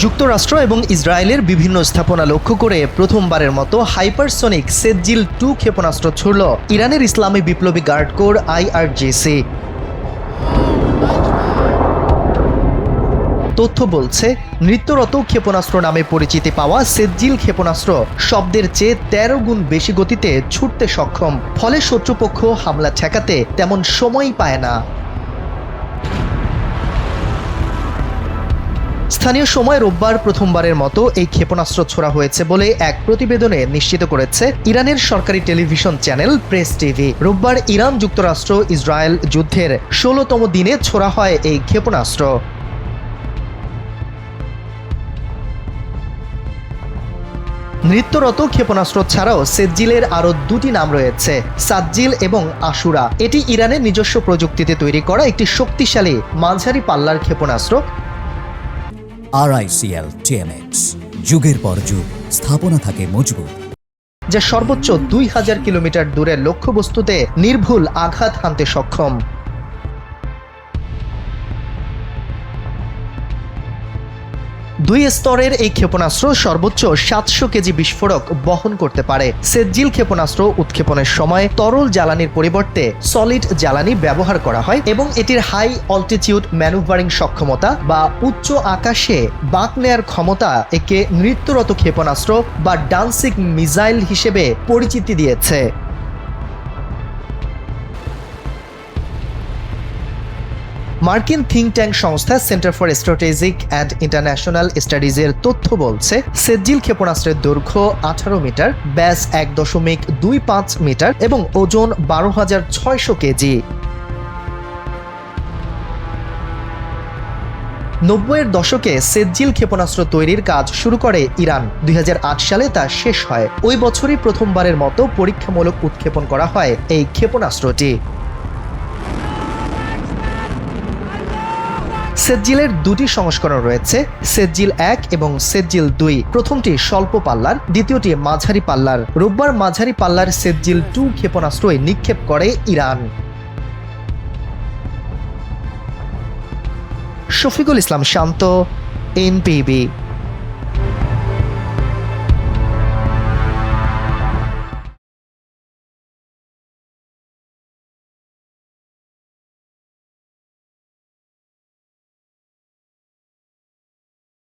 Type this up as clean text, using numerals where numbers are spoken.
যুক্তরাষ্ট্র এবং ইসরায়েলের বিভিন্ন স্থাপনা লক্ষ্য করে প্রথমবারের মতো হাইপারসনিক সেজ্জিল-2 ক্ষেপণাস্ত্র ছুড়ল ইরানের ইসলামী বিপ্লবী গার্ড কোর IRGC। তথ্য বলছে, নৃত্যরত ক্ষেপণাস্ত্র নামে পরিচিতি পাওয়া সেজ্জিল ক্ষেপণাস্ত্র শব্দের চেয়ে ১৩ গুণ বেশি গতিতে ছুটতে সক্ষম, ফলে শত্রুপক্ষ হামলা ঠেকাতে তেমন সময়ই পায় না। স্থানীয় সময় রোববার প্রথমবারের মতো এই ক্ষেপণাস্ত্র ছোড়া হয়েছে বলে এক প্রতিবেদনে নিশ্চিত করেছে ইরানের সরকারি টেলিভিশন চ্যানেল প্রেস টিভি। রোববার ইরান যুক্তরাষ্ট্র ইসরায়েল যুদ্ধের ১৬তম দিনে ছোড়া হয় এই ক্ষেপণাস্ত্র। নৃত্যরত ক্ষেপণাস্ত্র ছাড়াও সেজ্জিলের আরও দুটি নাম রয়েছে, সাজ্জিল এবং আশুরা। এটি ইরানের নিজস্ব প্রযুক্তিতে তৈরি করা একটি শক্তিশালী মাঝারি পাল্লার ক্ষেপণাস্ত্র। RICL TMX, যুগের পর যুগ স্থাপনা থাকে মজবুত, যা সর্বোচ্চ ২,০০০ কিলোমিটার দূরের লক্ষ্যবস্তুতে নির্ভুল আঘাত হানতে সক্ষম। দুই স্তরের এই ক্ষেপণাস্ত্র সর্বোচ্চ ৭০০ কেজি বিস্ফোরক বহন করতে পারে। সেজ্জিল ক্ষেপণাস্ত্র উৎক্ষেপণের সময় তরল জ্বালানির পরিবর্তে সলিড জ্বালানি ব্যবহার করা হয় এবং এটির হাই অল্টিটিউড ম্যানুভারিং সক্ষমতা বা উচ্চ আকাশে বাঁক নেয়ার ক্ষমতা একে নৃত্যরত ক্ষেপণাস্ত্র বা ডান্সিং মিসাইল হিসেবে পরিচিতি দিয়েছে। মার্কিন থিঙ্ক ট্যাঙ্ক সংস্থা center for strategic and international স্টাডিজের তথ্য বলছে, সেজ্জিল ক্ষেপণাস্ত্রের দৈর্ঘ্য ১৮ মিটার, ব্যাস ১.২৫ মিটার এবং ওজন ১২,৬০০ কেজি। ৯০-এর দশকে সেজ্জিল ক্ষেপণাস্ত্র তৈরির কাজ শুরু করে ইরান। ২০০৮ সালে তা শেষ হয়। ওই বছরই প্রথমবারের মতো পরীক্ষামূলক উৎক্ষেপণ করা হয় এই ক্ষেপণাস্ত্রটি। সেজ্জিলের দুটি সংস্করণ রয়েছে, সেজ্জিল-১ এবং সেজ্জিল-২। প্রথমটি স্বল্প পাল্লার, দ্বিতীয়টি মাঝারি পাল্লার। রোববার মাঝারি পাল্লার সেজ্জিল-2 ক্ষেপণাস্ত্রই নিক্ষেপ করে ইরান। শফিকুল ইসলাম শান্ত, NPB।